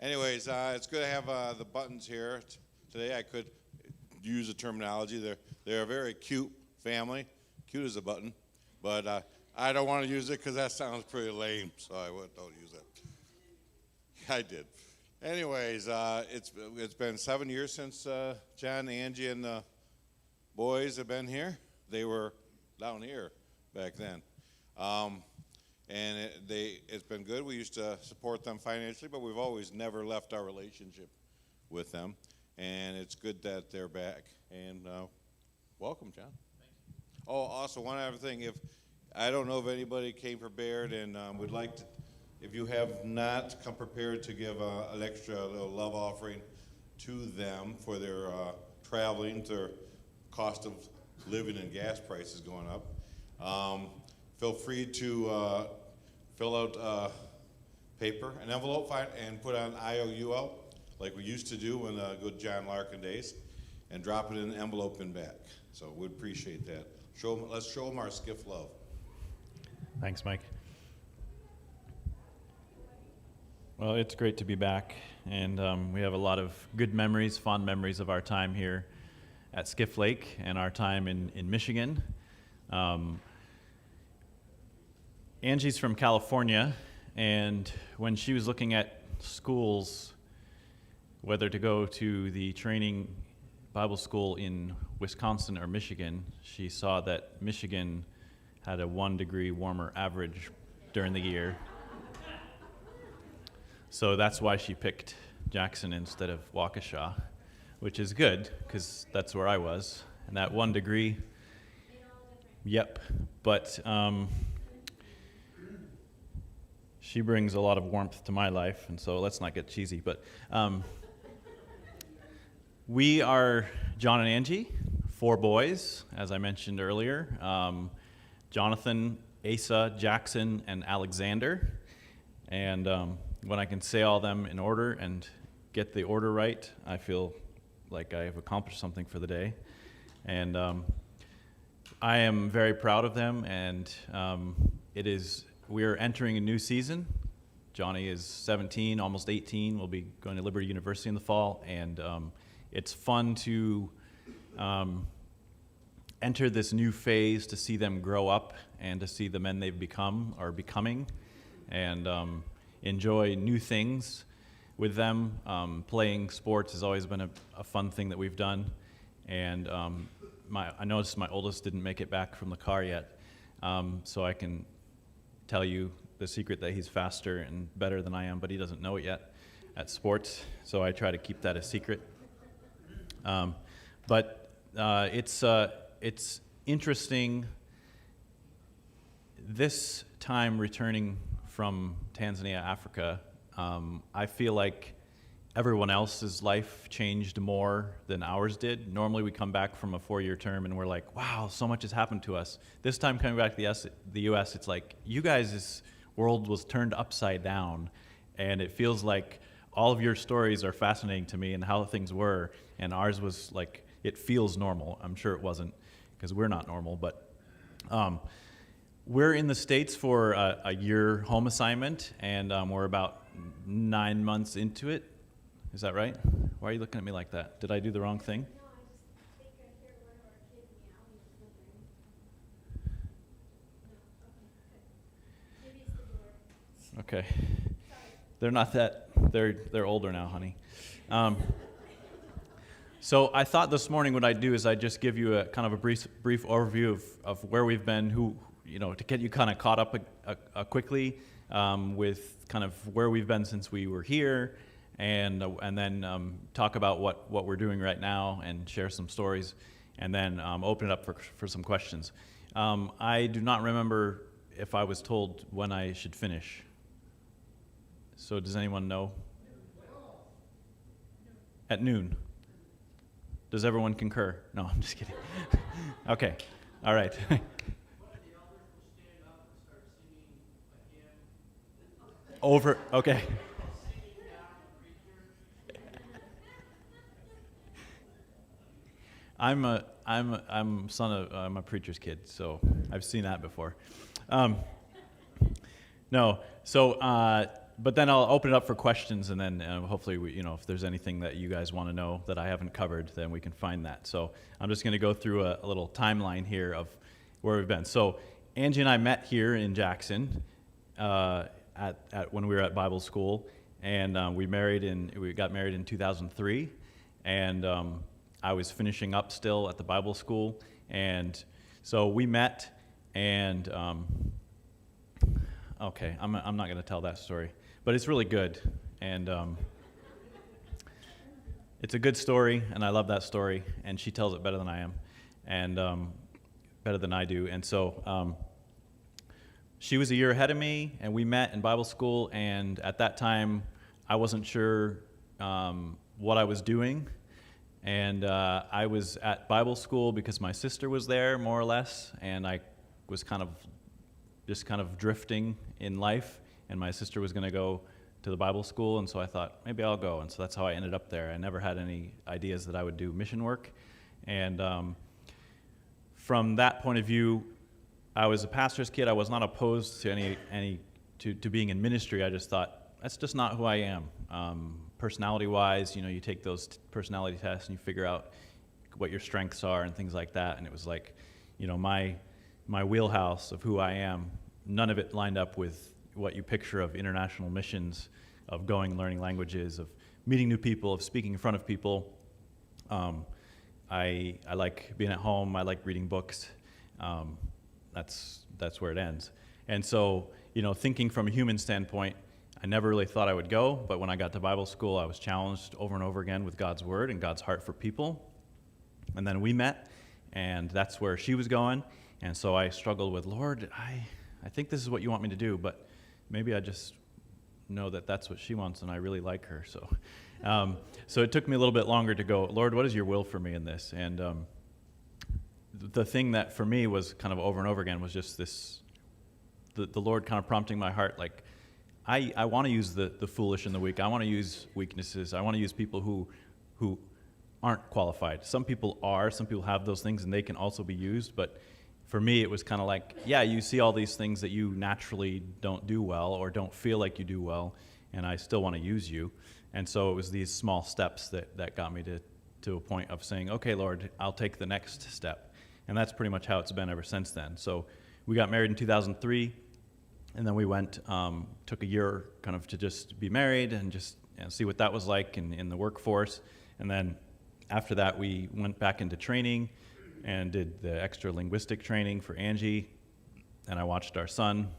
Anyways, it's good to have the buttons here today. I could use the terminology. They're a very cute family, cute as a button, but I don't want to use it because that sounds pretty lame, so don't use it. I did. Anyways, it's been 7 years since John, Angie, and the boys have been here. They were down here back then. And it's been good. We used to support them financially, but we've always never left our relationship with them. And it's good that they're back. And welcome, John. Thank you. Oh, also one other thing. I don't know if anybody came prepared, and would like to. If you have not come prepared to give an extra little love offering to them for their traveling, their cost of living and gas prices going up, feel free to fill out paper, an envelope, and put on IOUL, like we used to do in the good John Larkin days, and drop it in an envelope and back. So we'd appreciate that. Let's show them our skiff love. Thanks, Mike. Well, it's great to be back, and we have a lot of good memories, fond memories of our time here at Skiff Lake and our time in Michigan. Angie's from California, and when she was looking at schools, whether to go to the training Bible school in Wisconsin or Michigan, she saw that Michigan had a 1 degree warmer average during the year. So that's why she picked Jackson instead of Waukesha, which is good because that's where I was. And that 1 degree, yep. But she brings a lot of warmth to my life, and so let's not get cheesy. But we are John and Angie, 4 boys, as I mentioned earlier. Jonathan, Asa, Jackson, and Alexander. And when I can say all them in order and get the order right, I feel like I have accomplished something for the day. And I am very proud of them, and we're entering a new season. Johnny is 17, almost 18. We'll be going to Liberty University in the fall, and it's fun to enter this new phase, to see them grow up and to see the men they've become or becoming, and enjoy new things with them. Playing sports has always been a fun thing that we've done, and I noticed my oldest didn't make it back from the car yet, so I can tell you the secret that he's faster and better than I am, but he doesn't know it yet at sports, so I try to keep that a secret. But it's interesting this time returning from Tanzania, Africa. I feel like everyone else's life changed more than ours did. Normally we come back from a 4-year term and we're like, wow, so much has happened to us. This time coming back to the U.S., it's like, you guys' world was turned upside down, and it feels like all of your stories are fascinating to me and how things were, and ours was like, it feels normal. I'm sure it wasn't, because we're not normal, but we're in the States for a year home assignment, and we're about 9 months into it. Is that right? Why are you looking at me like that? Did I do the wrong thing? No, I just think I hear one of our kids meowing or something. No, okay, good. Maybe it's the door. Okay. Sorry. They're not that, they're older now, honey. So I thought this morning what I'd do is I'd just give you a kind of a brief overview of where we've been, to get you kind of caught up quickly with kind of where we've been since we were here, and then talk about what we're doing right now and share some stories, and then open it up for some questions. I do not remember if I was told when I should finish. So does anyone know? At noon. Does everyone concur? No, I'm just kidding. Okay, all right. Over, okay. I'm a preacher's kid, so I've seen that before. No, so but then I'll open it up for questions, and then hopefully, if there's anything that you guys want to know that I haven't covered, then we can find that. So I'm just going to go through a little timeline here of where we've been. So Angie and I met here in Jackson when we were at Bible school, and we got married in 2003, and I was finishing up still at the Bible school, and so we met, and okay, I'm not going to tell that story, but it's really good, and it's a good story, and I love that story, and she tells it better than I am, and better than I do, and so she was a year ahead of me, and we met in Bible school, and at that time, I wasn't sure what I was doing, and I was at Bible school because my sister was there, more or less, and I was kind of drifting in life, and my sister was going to go to the Bible school, and so I thought, maybe I'll go, and so that's how I ended up there. I never had any ideas that I would do mission work, and from that point of view, I was a pastor's kid. I was not opposed to to being in ministry. I just thought, that's just not who I am. Personality-wise, you take those personality tests and you figure out what your strengths are and things like that, and it was like, my wheelhouse of who I am, none of it lined up with what you picture of international missions, of going, learning languages, of meeting new people, of speaking in front of people. I like being at home. I like reading books. That's where it ends. And so, thinking from a human standpoint, I never really thought I would go, but when I got to Bible school, I was challenged over and over again with God's word and God's heart for people. And then we met, and that's where she was going. And so I struggled with, Lord, I think this is what you want me to do, but maybe I just know that that's what she wants, and I really like her. So it took me a little bit longer to go, Lord, what is your will for me in this? And the thing that for me was kind of over and over again was just this, the Lord kind of prompting my heart, like, I want to use the foolish and the weak. I want to use weaknesses. I want to use people who aren't qualified. Some people are. Some people have those things, and they can also be used. But for me, it was kind of like, yeah, you see all these things that you naturally don't do well or don't feel like you do well, and I still want to use you. And so it was these small steps that got me to a point of saying, okay, Lord, I'll take the next step. And that's pretty much how it's been ever since then. So we got married in 2003. And then we went, took a year kind of to just be married and just see what that was like in the workforce. And then after that, we went back into training and did the extra linguistic training for Angie. And I watched our son.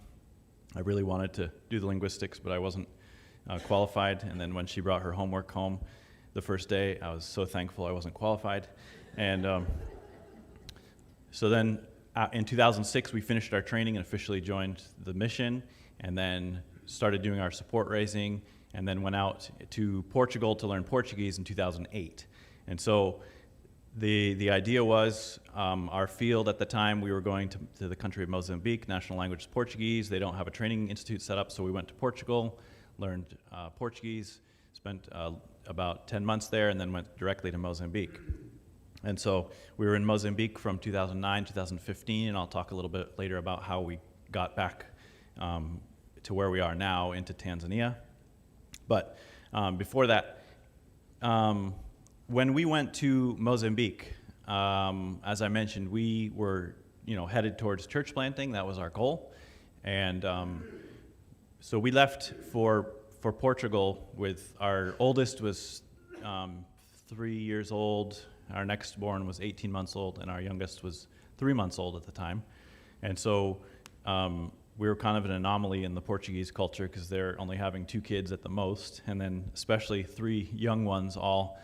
I really wanted to do the linguistics, but I wasn't qualified. And then when she brought her homework home the first day, I was so thankful I wasn't qualified. And so then in 2006, we finished our training and officially joined the mission, and then started doing our support raising, and then went out to Portugal to learn Portuguese in 2008. And so the idea was, our field at the time, we were going to the country of Mozambique. National language is Portuguese. They don't have a training institute set up, so we went to Portugal, learned Portuguese, spent about 10 months there, and then went directly to Mozambique. And so we were in Mozambique from 2009, 2015, and I'll talk a little bit later about how we got back to where we are now into Tanzania. But before that, when we went to Mozambique, as I mentioned, we were headed towards church planting. That was our goal. And so we left for Portugal with our oldest was 3 years old. Our next born was 18 months old, and our youngest was 3 months old at the time. And so we were kind of an anomaly in the Portuguese culture because they're only having 2 kids at the most, and then especially 3 young ones all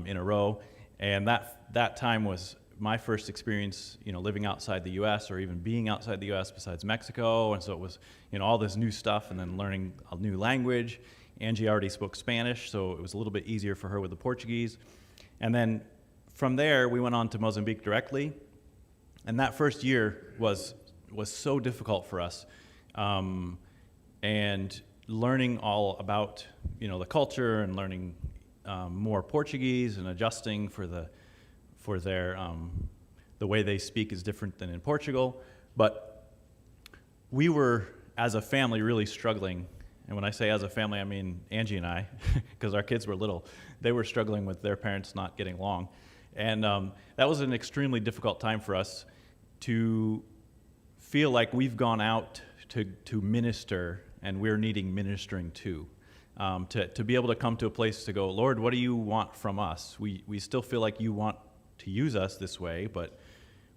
in a row. And that time was my first experience, living outside the U.S. or even being outside the U.S. besides Mexico. And so it was, all this new stuff and then learning a new language. Angie already spoke Spanish, so it was a little bit easier for her with the Portuguese. And then from there, we went on to Mozambique directly, and that first year was so difficult for us, and learning all about the culture and learning more Portuguese and adjusting for their the way they speak is different than in Portugal. But we were, as a family, really struggling And when I say as a family, I mean Angie and I, because our kids were little. They were struggling with their parents not getting along. And that was an extremely difficult time for us to feel like we've gone out to minister and we're needing ministering to. To be able to come to a place to go, Lord, what do you want from us? We still feel like you want to use us this way, but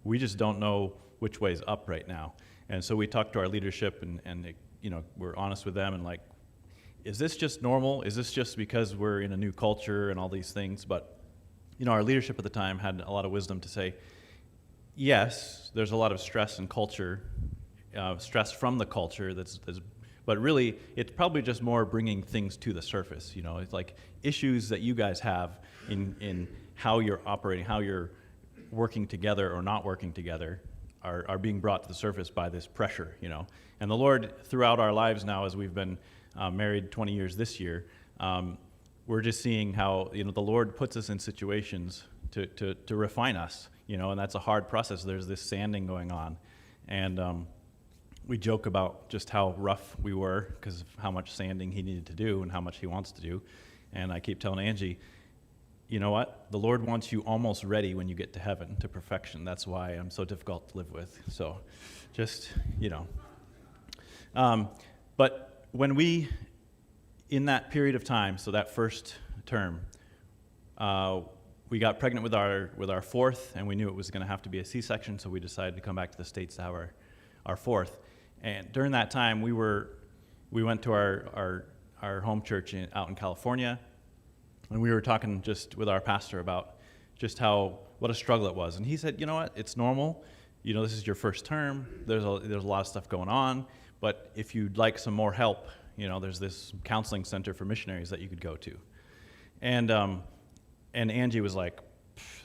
we just don't know which way is up right now. And so we talked to our leadership and we're honest with them and like, is this just normal? Is this just because we're in a new culture and all these things? But our leadership at the time had a lot of wisdom to say, yes, there's a lot of stress and culture, stress from the culture but really, it's probably just more bringing things to the surface. It's like issues that you guys have in how you're operating, how you're working together or not working together are being brought to the surface by this pressure, And the Lord, throughout our lives now, as we've been married 20 years this year, we're just seeing how, the Lord puts us in situations to refine us, and that's a hard process. There's this sanding going on. And we joke about just how rough we were because of how much sanding he needed to do and how much he wants to do. And I keep telling Angie, you know what? The Lord wants you almost ready when you get to heaven, to perfection. That's why I'm so difficult to live with. So just, But when we, in that period of time, so that first term, we got pregnant with our fourth, and we knew it was going to have to be a C-section, so we decided to come back to the States to have our fourth. And during that time, we went to our home church out in California, and we were talking just with our pastor about just what a struggle it was. And he said, you know what, it's normal. This is your first term. There's a lot of stuff going on. But if you'd like some more help, there's this counseling center for missionaries that you could go to. And Angie was like,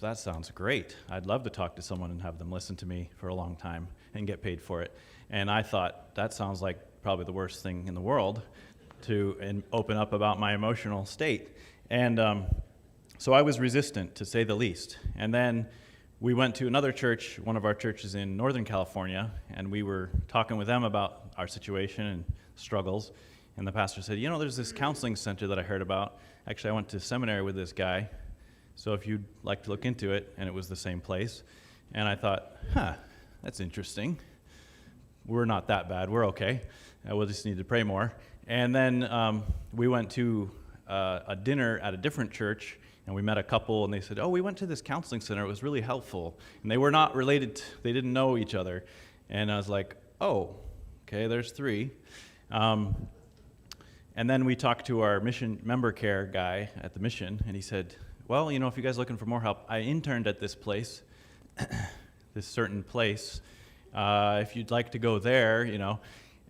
that sounds great. I'd love to talk to someone and have them listen to me for a long time and get paid for it. And I thought, that sounds like probably the worst thing in the world to open up about my emotional state. And so I was resistant, to say the least. And then we went to another church, one of our churches in Northern California, and we were talking with them about our situation and struggles. And the pastor said, there's this counseling center that I heard about. Actually, I went to seminary with this guy. So if you'd like to look into it, and it was the same place. And I thought, that's interesting. We're not that bad. We're okay. We'll just need to pray more. And then we went to a dinner at a different church, and we met a couple, and they said, we went to this counseling center. It was really helpful. And they were not related. They didn't know each other. And I was like, oh, okay, there's three. And then we talked to our mission member care guy at the mission, and he said, well, if you guys are looking for more help, I interned at this place, this certain place. If you'd like to go there,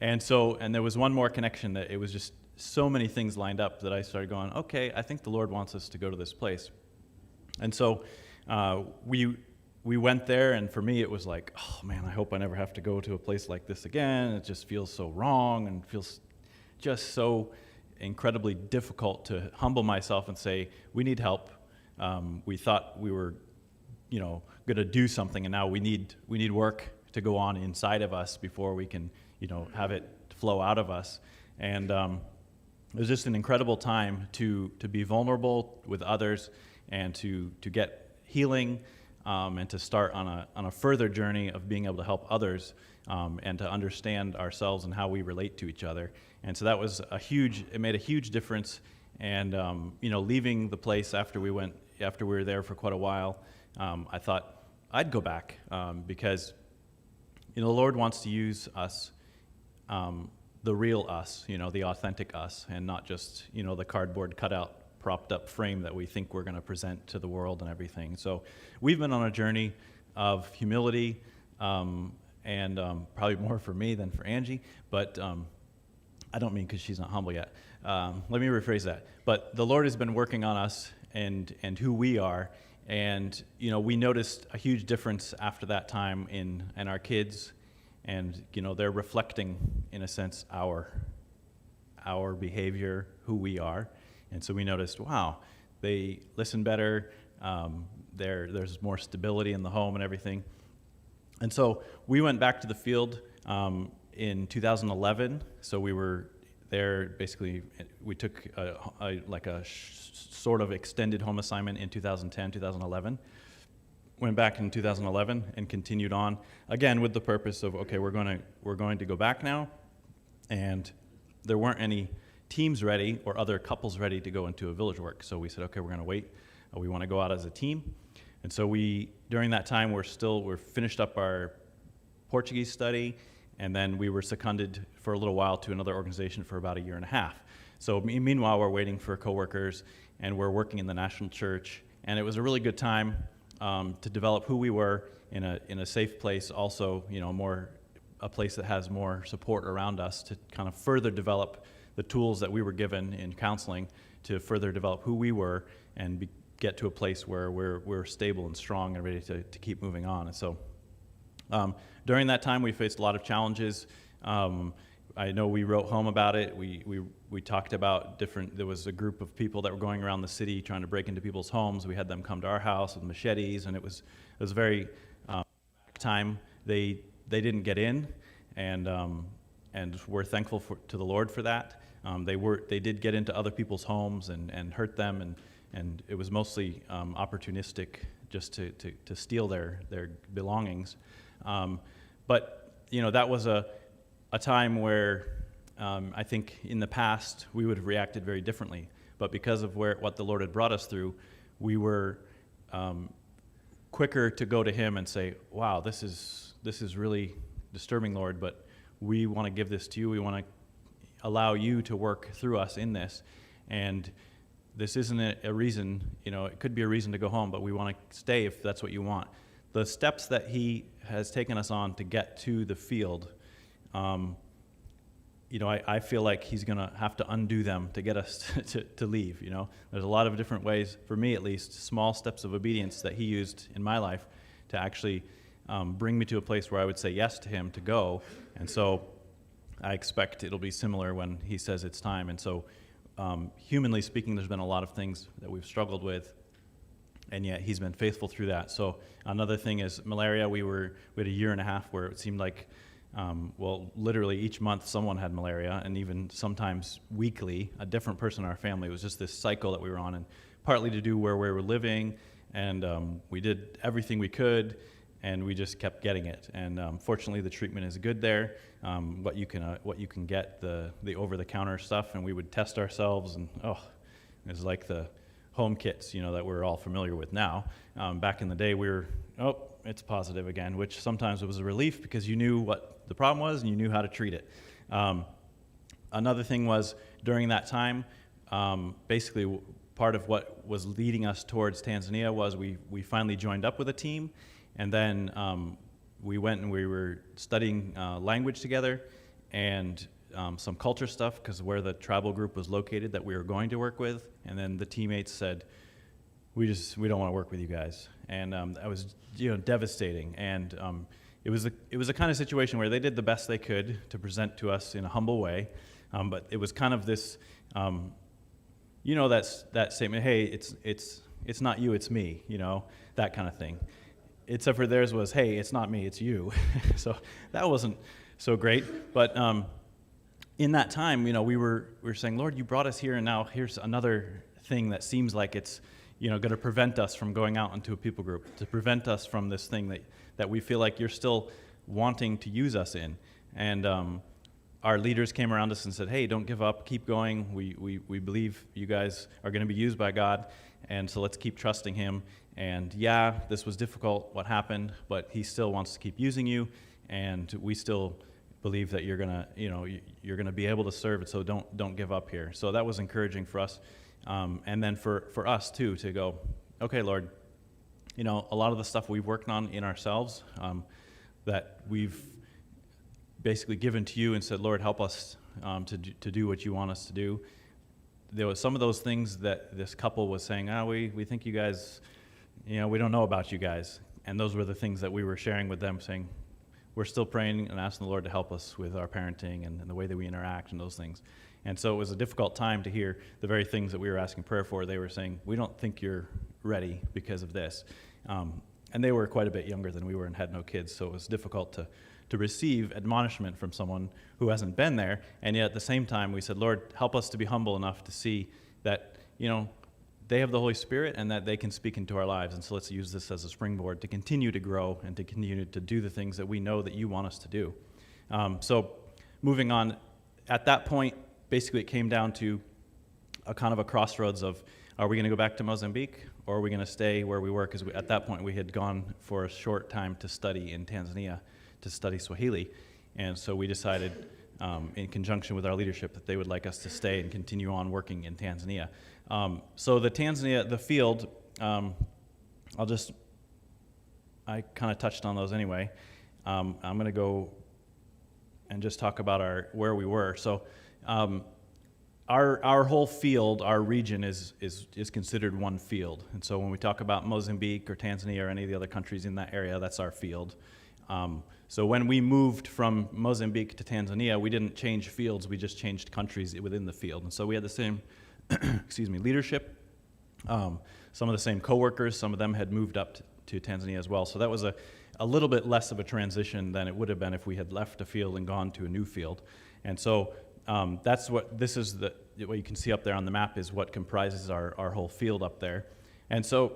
And there was one more connection that it was just so many things lined up that I started going, okay, I think the Lord wants us to go to this place. And so we went there, and for me it was like, oh man, I hope I never have to go to a place like this again. It just feels so wrong and feels just so incredibly difficult to humble myself and say, we need help. We thought we were, going to do something, and now we need work to go on inside of us before we can, have it flow out of us. And it was just an incredible time to be vulnerable with others and to get healing and to start on a further journey of being able to help others and to understand ourselves and how we relate to each other. And so that was it made a huge difference. And leaving the place after we were there for quite a while, I thought I'd go back because the Lord wants to use us, the real us, the authentic us, and not just the cardboard cutout propped up frame that we think we're going to present to the world and everything. So we've been on a journey of humility, and probably more for me than for Angie, but I don't mean because she's not humble yet. Let me rephrase that. But the Lord has been working on us and who we are, and we noticed a huge difference after that time in our kids, and they're reflecting, in a sense, our behavior, who we are. And so we noticed, wow, they listen better. There's more stability in the home and everything. And so we went back to the field in 2011. So there, basically, we took sort of extended home assignment in 2010, 2011. Went back in 2011 and continued on, again, with the purpose of, okay, we're going to go back now. And there weren't any teams ready or other couples ready to go into a village work. So we said, okay, we're going to wait. We want to go out as a team. And so during that time, we're finished up our Portuguese study, and then we were seconded for a little while to another organization for about a year and a half. So meanwhile, we're waiting for coworkers, and we're working in the national church. And it was a really good time to develop who we were in a safe place, also, a place that has more support around us to kind of further develop the tools that we were given in counseling to further develop who we were and get to a place where we're stable and strong and ready to keep moving on. And so during that time, we faced a lot of challenges. I know we wrote home about it. We talked about there was a group of people that were going around the city trying to break into people's homes. We had them come to our house with machetes, and it was a very time. They didn't get in, and we're thankful to the Lord for that. They did get into other people's homes and hurt them, and it was mostly opportunistic, just to steal their belongings. But that was a time where I think in the past we would have reacted very differently. But because of what the Lord had brought us through, we were quicker to go to Him and say, "Wow, this is really disturbing, Lord, but we want to give this to you. We want to allow you to work through us in this. And this isn't a reason, it could be a reason to go home, but we want to stay if that's what you want." The steps that He has taken us on to get to the field, I feel like He's going to have to undo them to get us to leave. There's a lot of different ways, for me at least, small steps of obedience that He used in my life to actually bring me to a place where I would say yes to Him to go. And so I expect it'll be similar when He says it's time. And so humanly speaking, there's been a lot of things that we've struggled with, and yet He's been faithful through that. So another thing is malaria. We had a year and a half where it seemed like, literally each month someone had malaria, and even sometimes weekly, a different person in our family. It was just this cycle that we were on, and partly to do where we were living, and we did everything we could, and we just kept getting it. And fortunately, the treatment is good there. What you can get, the over-the-counter stuff, and we would test ourselves, and it was like the home kits, that we're all familiar with now. Back in the day, we were, it's positive again, which sometimes it was a relief because you knew what the problem was and you knew how to treat it. Another thing was, during that time, basically part of what was leading us towards Tanzania was we finally joined up with a team, and then we went and we were studying language together and some culture stuff, because where the tribal group was located that we were going to work with, and then the teammates said, we don't want to work with you guys. And that was devastating. And it was a kind of situation where they did the best they could to present to us in a humble way, but it was kind of this that statement, hey, it's not you, it's me, that kind of thing. Except for theirs was, hey, it's not me, it's you. So that wasn't so great. But in that time, we were saying, Lord, you brought us here, and now here's another thing that seems like it's going to prevent us from going out into a people group, to prevent us from this thing that we feel like you're still wanting to use us in. And our leaders came around us and said, hey, don't give up, keep going. We believe you guys are going to be used by God, and so let's keep trusting Him. And yeah, this was difficult, what happened, but He still wants to keep using you, and we still believe that you're gonna be able to serve it. So don't give up here. So that was encouraging for us, and then for us too to go, okay, Lord, a lot of the stuff we've worked on in ourselves, that we've basically given to you and said, Lord, help us to do what you want us to do. There was some of those things that this couple was saying, we think you guys, we don't know about you guys. And those were the things that we were sharing with them, saying, we're still praying and asking the Lord to help us with our parenting and the way that we interact and those things. And so it was a difficult time to hear the very things that we were asking prayer for. They were saying, we don't think you're ready because of this. And they were quite a bit younger than we were and had no kids, so it was difficult to to receive admonishment from someone who hasn't been there. And yet at the same time, we said, Lord, help us to be humble enough to see that, they have the Holy Spirit and that they can speak into our lives. And so let's use this as a springboard to continue to grow and to continue to do the things that we know that you want us to do. So moving on, at that point, basically it came down to a kind of a crossroads of, are we going to go back to Mozambique or are we going to stay where we were? Because at that point we had gone for a short time to study in Tanzania, to study Swahili. And so we decided in conjunction with our leadership that they would like us to stay and continue on working in Tanzania. So the field, I kind of touched on those anyway. I'm going to go and just talk about where we were. So our whole field, our region is considered one field. And so when we talk about Mozambique or Tanzania or any of the other countries in that area, that's our field. So when we moved from Mozambique to Tanzania, we didn't change fields, we just changed countries within the field. And so we had the same leadership, some of the same coworkers, some of them had moved up to Tanzania as well. So that was a little bit less of a transition than it would have been if we had left a field and gone to a new field. And so that's what you can see up there on the map is what comprises our whole field up there. And so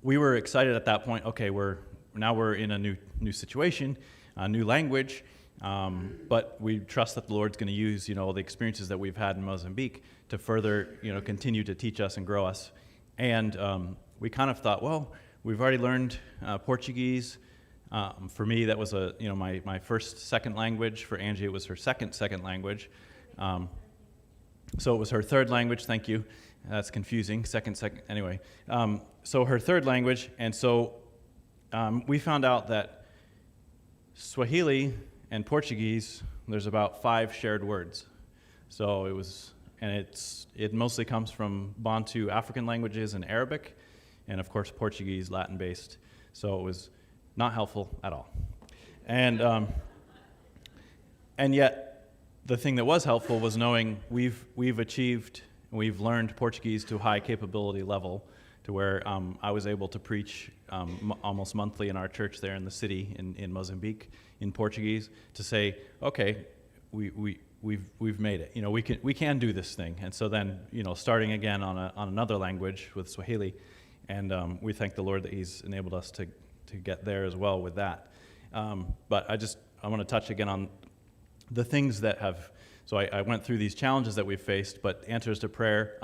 we were excited at that point, okay, we're in a new situation, a new language, but we trust that the Lord's going to use, the experiences that we've had in Mozambique to further, continue to teach us and grow us. And we kind of thought, well, we've already learned Portuguese. For me, that was my second language. For Angie, it was her second language. So it was her third language. Thank you. That's confusing. Second. Anyway, so her third language, and so we found out that Swahili and Portuguese, there's about 5 shared words. So it mostly comes from Bantu African languages and Arabic, and of course Portuguese, Latin-based. So it was not helpful at all. And yet the thing that was helpful was knowing we've learned Portuguese to a high capability level, to where I was able to preach almost monthly in our church there in the city in Mozambique in Portuguese, to say, okay, we've made it. We can do this thing. And so then, starting again on another language with Swahili, and we thank the Lord that He's enabled us to get there as well with that. But I want to touch again on the things that have. So I went through these challenges that we've faced, but answers to prayer.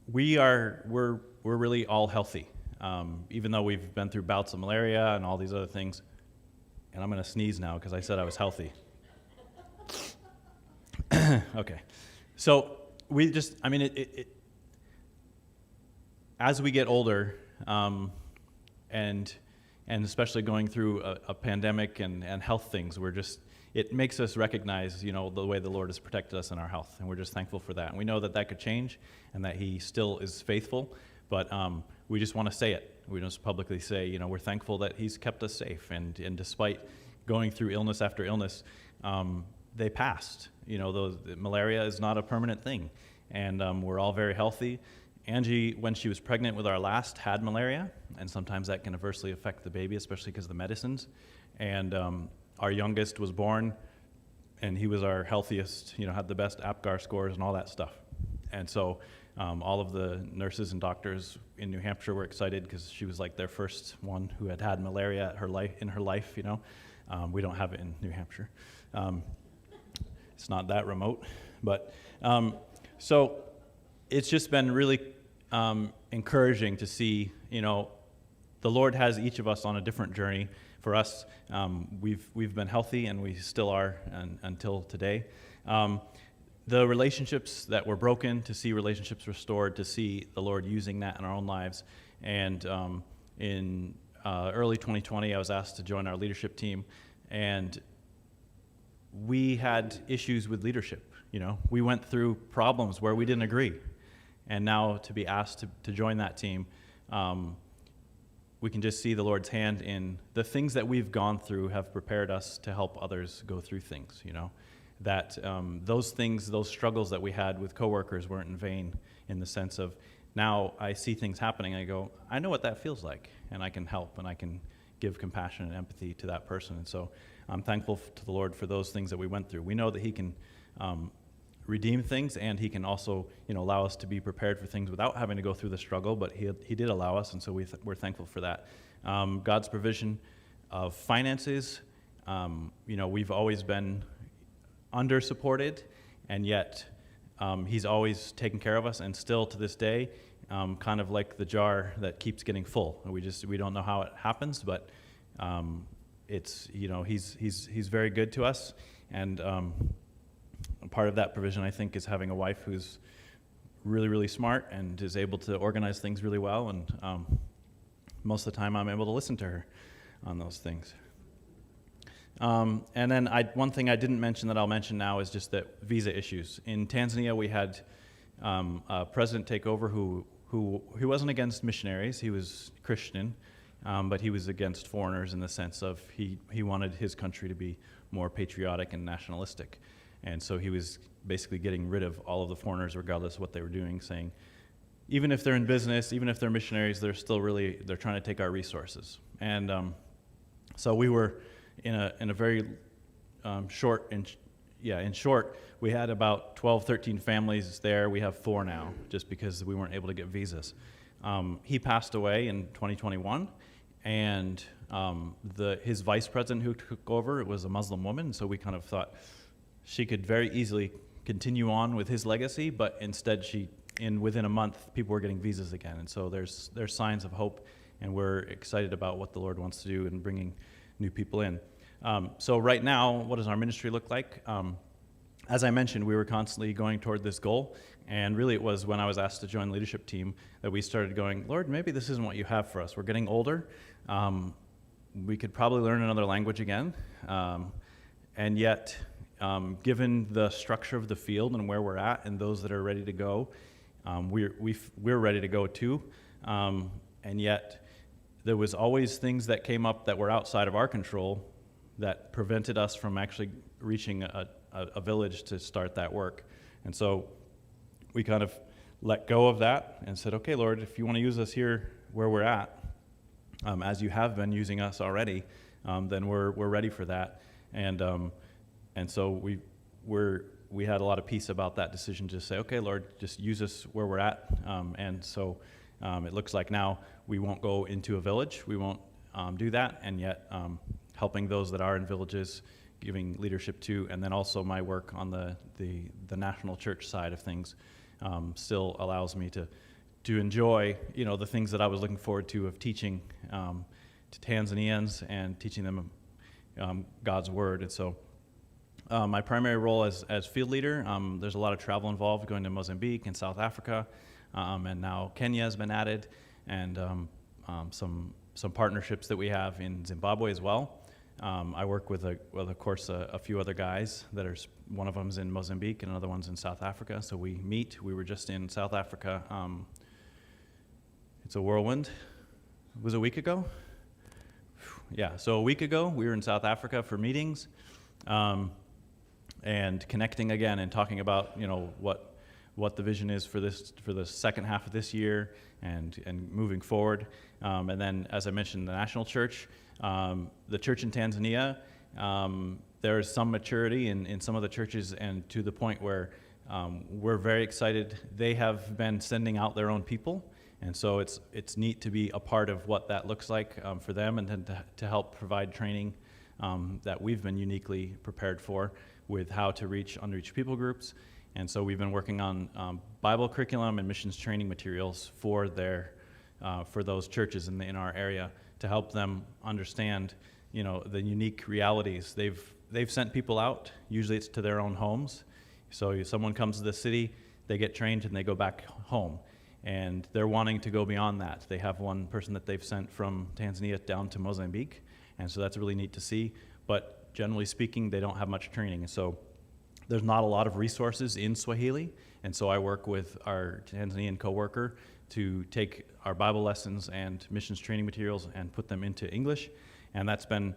We're really all healthy, even though we've been through bouts of malaria and all these other things. And I'm going to sneeze now because I said I was healthy. Okay, so we just, as we get older, and especially going through a pandemic and health things, it makes us recognize, the way the Lord has protected us in our health, and we're just thankful for that. And we know that could change, and that He still is faithful, but we just want to say it. We just publicly say, we're thankful that He's kept us safe, and despite going through illness after illness, they passed. Malaria is not a permanent thing, and we're all very healthy. Angie, when she was pregnant with our last, had malaria, and sometimes that can adversely affect the baby, especially because of the medicines. And our youngest was born, and he was our healthiest, had the best APGAR scores and all that stuff. And so all of the nurses and doctors in New Hampshire were excited because she was like their first one who had malaria in her life. We don't have it in New Hampshire. It's not that remote. But so it's just been really encouraging to see, the Lord has each of us on a different journey. For us, we've been healthy, and we still are until today. The relationships that were broken, to see relationships restored, to see the Lord using that in our own lives. And in early 2020, I was asked to join our leadership team, and we had issues with leadership. We went through problems where we didn't agree. And now to be asked to join that team, we can just see the Lord's hand in the things that we've gone through have prepared us to help others go through things, that those things, those struggles that we had with coworkers weren't in vain, in the sense of now I see things happening and I go, I know what that feels like, and I can help, and I can give compassion and empathy to that person. And so I'm thankful to the Lord for those things that we went through. We know that he can redeem things, and he can also, allow us to be prepared for things without having to go through the struggle, but he did allow us, and so we're thankful for that. God's provision of finances, we've always been under-supported, and yet he's always taken care of us, and still to this day, kind of like the jar that keeps getting full. We don't know how it happens, but it's, he's very good to us, and part of that provision, I think, is having a wife who's really, really smart and is able to organize things really well, and most of the time I'm able to listen to her on those things. And then one thing I didn't mention that I'll mention now is just that visa issues. In Tanzania, we had a president take over who wasn't against missionaries. He was Christian, but he was against foreigners in the sense of he wanted his country to be more patriotic and nationalistic. And so he was basically getting rid of all of the foreigners regardless of what they were doing, saying, even if they're in business, even if they're missionaries, they're trying to take our resources. And so we were in a very in short, we had about 12, 13 families there. We have 4 now, just because we weren't able to get visas. He passed away in 2021, and his vice president who took over was a Muslim woman, so we kind of thought she could very easily continue on with his legacy, but instead within a month, people were getting visas again. And so there's signs of hope, and we're excited about what the Lord wants to do in bringing new people in. So right now, what does our ministry look like? As I mentioned, we were constantly going toward this goal, and really it was when I was asked to join the leadership team that we started going, Lord, maybe this isn't what you have for us. We're getting older. We could probably learn another language again, and yet given the structure of the field and where we're at and those that are ready to go, we're ready to go too. And yet there was always things that came up that were outside of our control that prevented us from actually reaching a village to start that work. And so we kind of let go of that and said, okay, Lord, if you want to use us here where we're at, as you have been using us already, then we're ready for that. And so we had a lot of peace about that decision to say, okay, Lord, just use us where we're at. And so it looks like now we won't go into a village. We won't do that. And yet helping those that are in villages, giving leadership to, and then also my work on the national church side of things still allows me to enjoy, the things that I was looking forward to of teaching to Tanzanians and teaching them God's word. And so my primary role as field leader, there's a lot of travel involved, going to Mozambique and South Africa, and now Kenya has been added, and some partnerships that we have in Zimbabwe as well. I work with, of course, a few other guys one of them's in Mozambique and another one's in South Africa. So we meet. We were just in South Africa. It's a whirlwind. It was a week ago? Yeah, so a week ago we were in South Africa for meetings and connecting again and talking about, what the vision is for the second half of this year and moving forward. And then, as I mentioned, the national church, the church in Tanzania, there is some maturity in some of the churches, and to the point where we're very excited. They have been sending out their own people, and so it's neat to be a part of what that looks like for them, and then to help provide training that we've been uniquely prepared for with how to reach unreached people groups. And so we've been working on Bible curriculum and missions training materials for those churches in our area to help them understand, the unique realities. They've sent people out. Usually it's to their own homes. So if someone comes to the city, they get trained and they go back home. And they're wanting to go beyond that. They have one person that they've sent from Tanzania down to Mozambique, and so that's really neat to see. But generally speaking, they don't have much training. And so there's not a lot of resources in Swahili, and so I work with our Tanzanian coworker to take our Bible lessons and missions training materials and put them into English, and that's been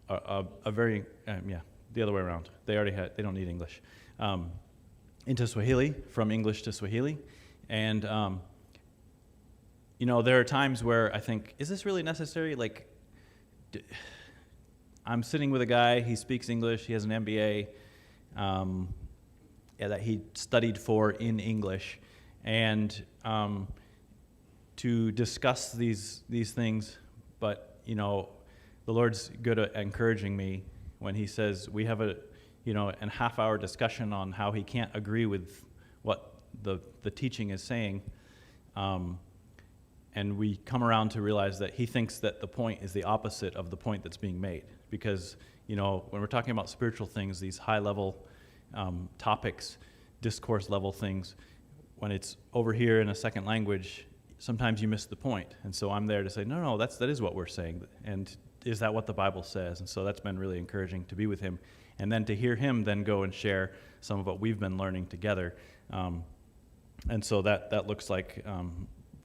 a very, the other way around. They don't need English. Into Swahili, from English to Swahili, and there are times where I think, is this really necessary? Like, I'm sitting with a guy, he speaks English, he has an MBA that he studied for in English, and to discuss these things, but, the Lord's good at encouraging me when he says we have a half-hour discussion on how he can't agree with what the teaching is saying, and we come around to realize that he thinks that the point is the opposite of the point that's being made. Because, when we're talking about spiritual things, these high-level topics, discourse-level things, when it's over here in a second language, sometimes you miss the point. And so I'm there to say, no, that is what we're saying. And is that what the Bible says? And so that's been really encouraging to be with him. And then to hear him then go and share some of what we've been learning together. And so that looks like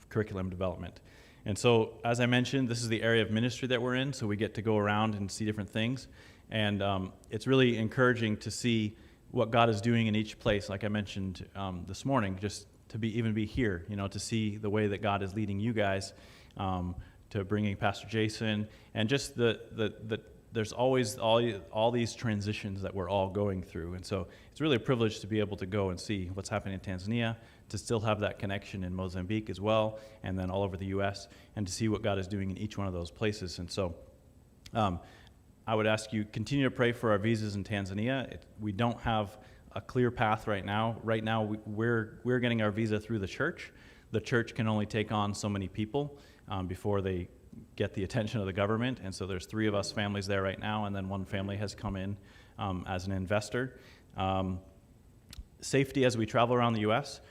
curriculum development. And so, as I mentioned, this is the area of ministry that we're in, so we get to go around and see different things. And it's really encouraging to see what God is doing in each place, like I mentioned this morning, just to even be here, to see the way that God is leading you guys, to bringing Pastor Jason, and just there's always all these transitions that we're all going through. And so it's really a privilege to be able to go and see what's happening in Tanzania, to still have that connection in Mozambique as well, and then all over the U.S., and to see what God is doing in each one of those places. And so I would ask you, continue to pray for our visas in Tanzania. We don't have a clear path right now. Right now, we're getting our visa through the church. The church can only take on so many people before they get the attention of the government. And so there's 3 of us families there right now, and then 1 family has come in as an investor. Safety as we travel around the U.S.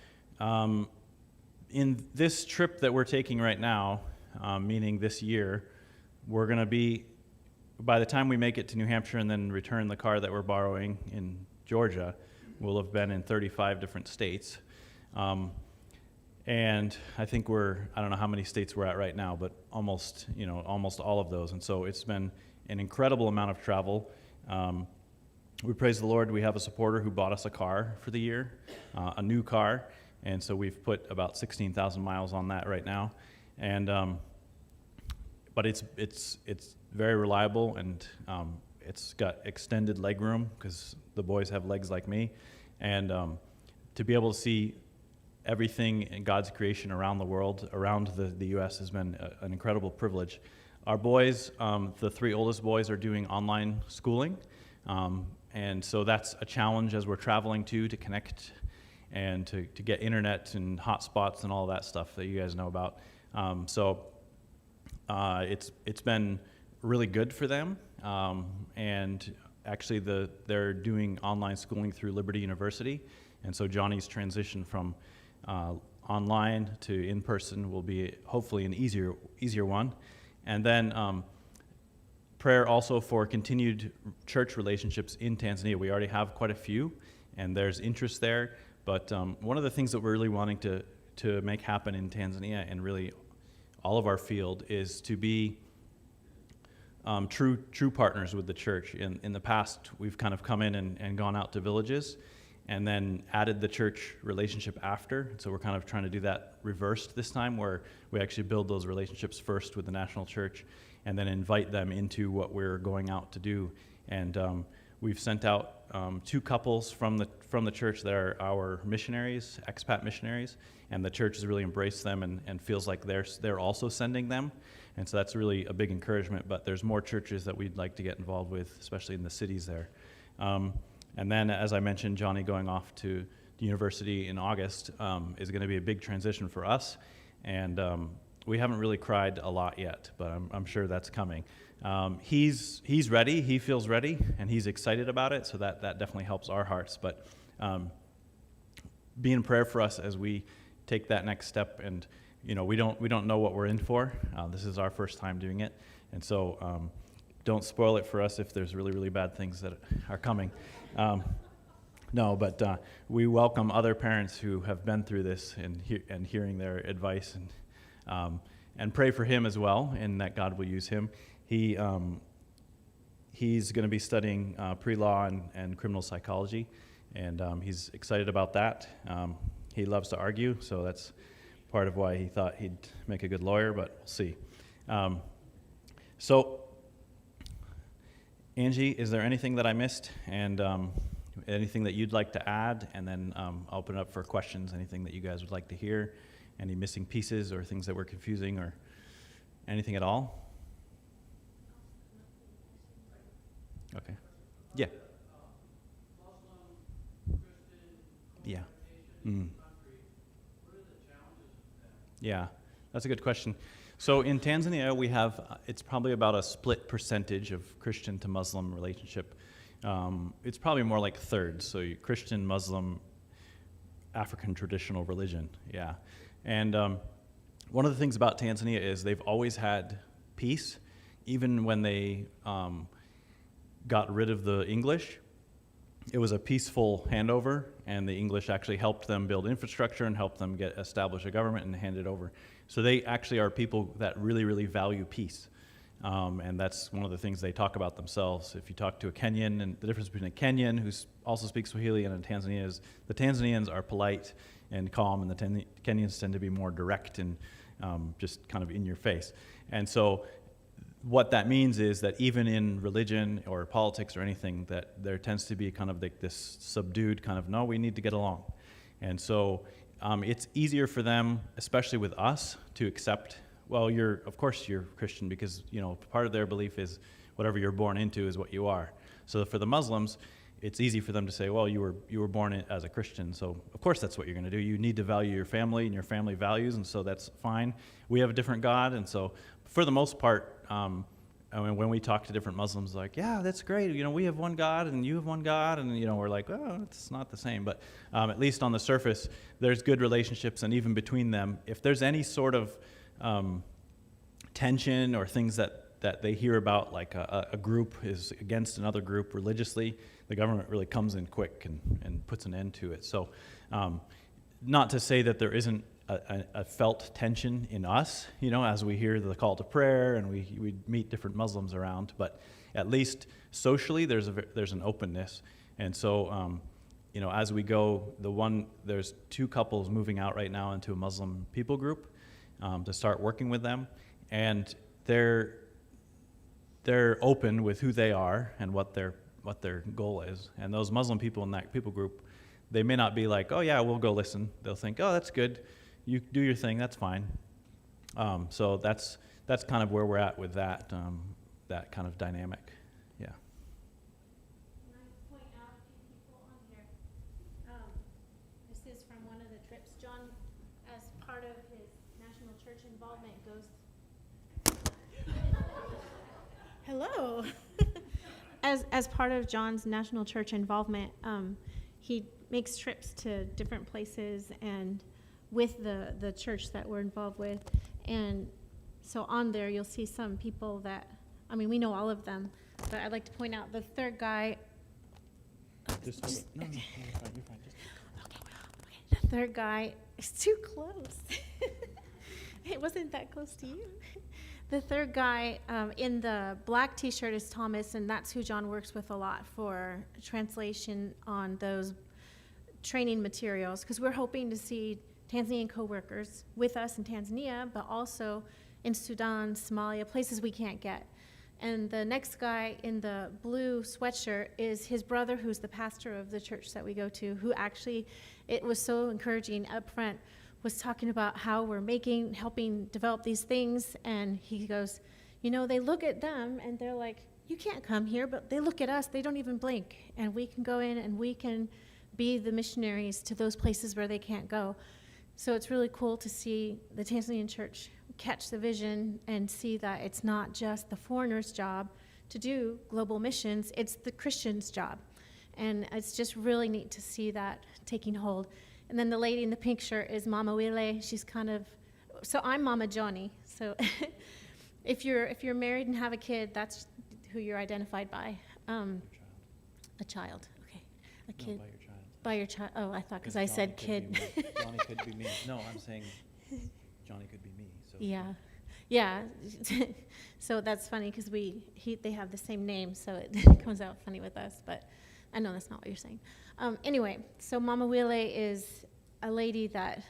In this trip that we're taking right now, meaning this year, we're going to be, by the time we make it to New Hampshire and then return the car that we're borrowing in Georgia, we'll have been in 35 different states. And I think I don't know how many states we're at right now, but almost all of those. And so it's been an incredible amount of travel. We praise the Lord. We have a supporter who bought us a car for the year, a new car. And so we've put about 16,000 miles on that right now. And but it's very reliable, and it's got extended leg room because the boys have legs like me. And to be able to see everything in God's creation around the world, around the U.S., has been an incredible privilege. Our boys, the 3 oldest boys, are doing online schooling, and so that's a challenge as we're traveling to connect and to get internet and hotspots and all that stuff that you guys know about. So it's been really good for them, and actually they're doing online schooling through Liberty University, and so Johnny's transition from online to in-person will be hopefully an easier one. And then prayer also for continued church relationships in Tanzania. We already have quite a few, and there's interest there. But one of the things that we're really wanting to make happen in Tanzania, and really all of our field, is to be true partners with the church. In the past, we've kind of come in and gone out to villages and then added the church relationship after. So we're kind of trying to do that reversed this time, where we actually build those relationships first with the national church and then invite them into what we're going out to do. And we've sent out 2 couples from the church that are our missionaries, expat missionaries, and the church has really embraced them and feels like they're also sending them. And so that's really a big encouragement, but there's more churches that we'd like to get involved with, especially in the cities there. And then, as I mentioned, Johnny going off to the university in August is going to be a big transition for us. And we haven't really cried a lot yet, but I'm sure that's coming. He's ready. He feels ready, and he's excited about it, so that definitely helps our hearts. But be in prayer for us as we take that next step. And, we don't know what we're in for. This is our first time doing it. And so don't spoil it for us if there's really, really bad things that are coming. No, but we welcome other parents who have been through this and hearing their advice, and pray for him as well, and that God will use him. He's going to be studying pre-law and criminal psychology, and he's excited about that. He loves to argue, so that's part of why he thought he'd make a good lawyer, but we'll see. So Angie, is there anything that I missed, and anything that you'd like to add? And then I'll open it up for questions, anything that you guys would like to hear, any missing pieces or things that were confusing or anything at all? Okay. Yeah. Yeah. Mm. Yeah, that's a good question. So in Tanzania, we have, it's probably about a split percentage of Christian to Muslim relationship. It's probably more like thirds, so Christian, Muslim, African traditional religion, yeah. And one of the things about Tanzania is they've always had peace, even when they got rid of the English. It was a peaceful handover, and the English actually helped them build infrastructure and helped them establish a government and hand it over. So they actually are people that really, really value peace. And that's one of the things they talk about themselves. If you talk to a Kenyan, and the difference between a Kenyan who also speaks Swahili and a Tanzanian is the Tanzanians are polite and calm, and the Kenyans tend to be more direct and just kind of in your face. And so what that means is that even in religion or politics or anything, that there tends to be kind of like this subdued kind of, no, we need to get along. And so it's easier for them, especially with us, to accept, well, of course you're Christian, because, you know, part of their belief is whatever you're born into is what you are. So for the Muslims, it's easy for them to say, well, you were born as a Christian, so of course that's what you're going to do. You need to value your family and your family values, and so that's fine. We have a different God, and so for the most part, I mean, when we talk to different Muslims, like, yeah, that's great. You know, we have one God and you have one God, and you know, we're like, oh, it's not the same. But at least on the surface, there's good relationships, and even between them, if there's any sort of tension or things that they hear about, like a group is against another group religiously, the government really comes in quick and puts an end to it. So not to say that there isn't a felt tension in us, you know, as we hear the call to prayer and we meet different Muslims around, but at least socially there's an openness. And so, you know, as we go, there's 2 couples moving out right now into a Muslim people group to start working with them, and they're open with who they are and what their goal is. And those Muslim people in that people group, they may not be like, oh yeah, we'll go listen. They'll think, oh, that's good. You do your thing, that's fine. So that's kind of where we're at with that kind of dynamic. Yeah. Can I point out a few people on here? This is from one of the trips. John, as part of his national church involvement, goes. Hello. As part of John's national church involvement, he makes trips to different places and with the church that we're involved with. And so on there, you'll see some people that, I mean, we know all of them, but I'd like to point out the third guy. Just hold it. No, you're fine. Okay. The third guy is too close. It wasn't that close to you. The third guy in the black t-shirt is Thomas, and that's who John works with a lot for translation on those training materials, because we're hoping to see Tanzanian co-workers with us in Tanzania, but also in Sudan, Somalia, places we can't get. And the next guy in the blue sweatshirt is his brother, who's the pastor of the church that we go to, who actually, it was so encouraging up front, was talking about how we're helping develop these things. And he goes, you know, they look at them and they're like, you can't come here, but they look at us, they don't even blink. And we can go in and we can be the missionaries to those places where they can't go. So it's really cool to see the Tanzanian church catch the vision and see that it's not just the foreigner's job to do global missions, it's the Christian's job. And it's just really neat to see that taking hold. And then the lady in the pink shirt is Mama Wile. She's kind of, so I'm Mama Johnny. So if you're married and have a kid, that's who you're identified by. A child, okay. A kid. No, by your child. By your child. Oh, I thought because I said kid. Johnny could be me. No, I'm saying Johnny could be me. So. Yeah. So that's funny because they have the same name, so it comes out funny with us. But I know that's not what you're saying. Anyway, so Mama Wile is a lady that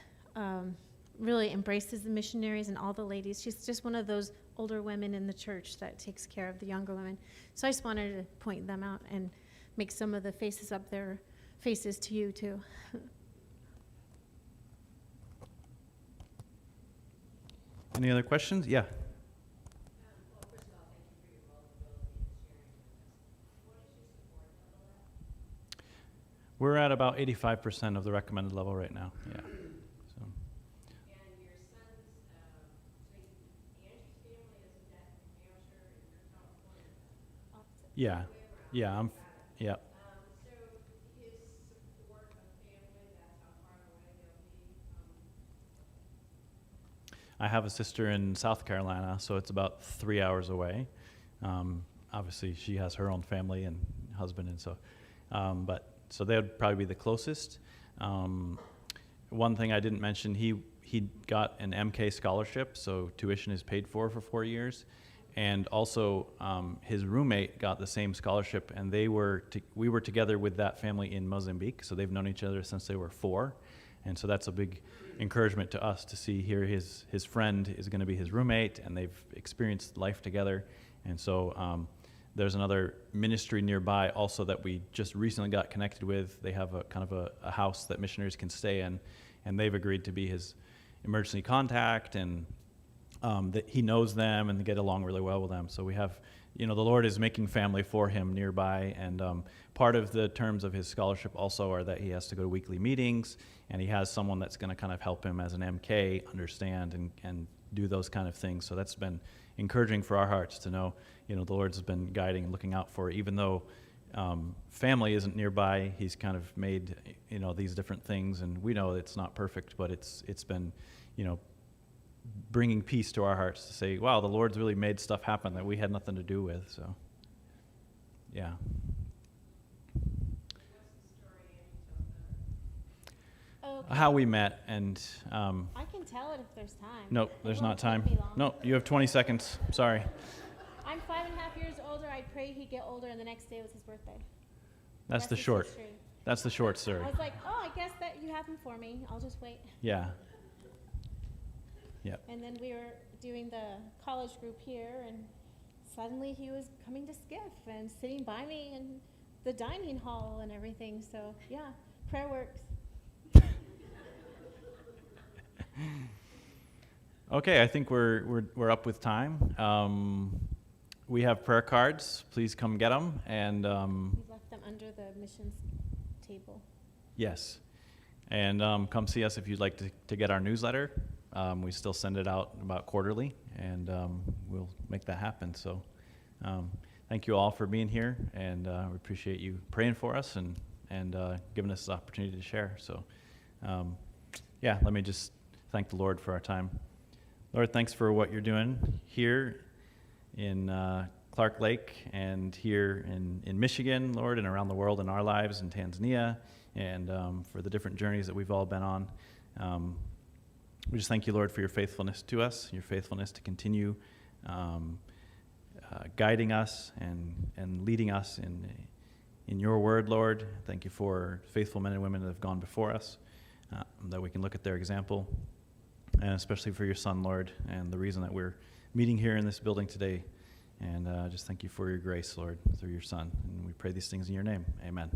really embraces the missionaries and all the ladies. She's just one of those older women in the church that takes care of the younger women. So I just wanted to point them out and make some of the faces up there faces to you too. Any other questions? Yeah. Well, first of all, thank you for your vulnerability and sharing with us. What is your support level at? We're at about 85% of the recommended level right now. Yeah. So, And your son's, so Angie's family is in that New Hampshire and you're California. yeah. Way around. Yeah. Got it. Yeah. So his support of family, that's how far away they'll be from. I have a sister in South Carolina, so it's about 3 hours away. Obviously, she has her own family and husband, and so they would probably be the closest. One thing I didn't mention, he got an MK scholarship, so tuition is paid for 4 years, and also his roommate got the same scholarship, and we were together with that family in Mozambique, so they've known each other since they were 4, and so that's a big encouragement to us to see here his friend is going to be his roommate, and they've experienced life together, and so there's another ministry nearby also that we just recently got connected with. They have a kind of a house that missionaries can stay in, and they've agreed to be his emergency contact, and that he knows them and they get along really well with them. So we have, the Lord is making family for him nearby, and part of the terms of his scholarship also are that he has to go to weekly meetings, and he has someone that's going to kind of help him as an MK understand and do those kind of things. So that's been encouraging for our hearts to know, the Lord's been guiding and looking out for it. Even though family isn't nearby, he's kind of made, these different things, and we know it's not perfect, but it's been, bringing peace to our hearts to say, wow, the Lord's really made stuff happen that we had nothing to do with. So, yeah. What's the story Angie told them? Okay. How we met, and I can tell it if there's time. nope, It there's won't not time. take me long. No, you have 20 seconds. Sorry. I'm 5.5 years older. I prayed he'd get older, and the next day was his birthday. That's the Rest is short. history. That's the short story. I was like, oh, I guess that you have him for me. I'll just wait. Yeah. Yep. And then we were doing the college group here, and suddenly he was coming to Skiff and sitting by me in the dining hall and everything. So yeah, prayer works. Okay, I think we're up with time. We have prayer cards. Please come get them. And We left them under the missions table. yes, and come see us if you'd like to get our newsletter. We still send it out about quarterly, and we'll make that happen. So thank you all for being here, and we appreciate you praying for us and giving us the opportunity to share. So yeah, let me just thank the Lord for our time. Lord, thanks for what you're doing here in Clark Lake and here in Michigan, Lord, and around the world in our lives in Tanzania, and for the different journeys that we've all been on. We just thank you, Lord, for your faithfulness to us, your faithfulness to continue guiding us and leading us in your word, Lord. Thank you for faithful men and women that have gone before us, that we can look at their example, and especially for your son, Lord, and the reason that we're meeting here in this building today. And just thank you for your grace, Lord, through your son. And we pray these things in your name. Amen.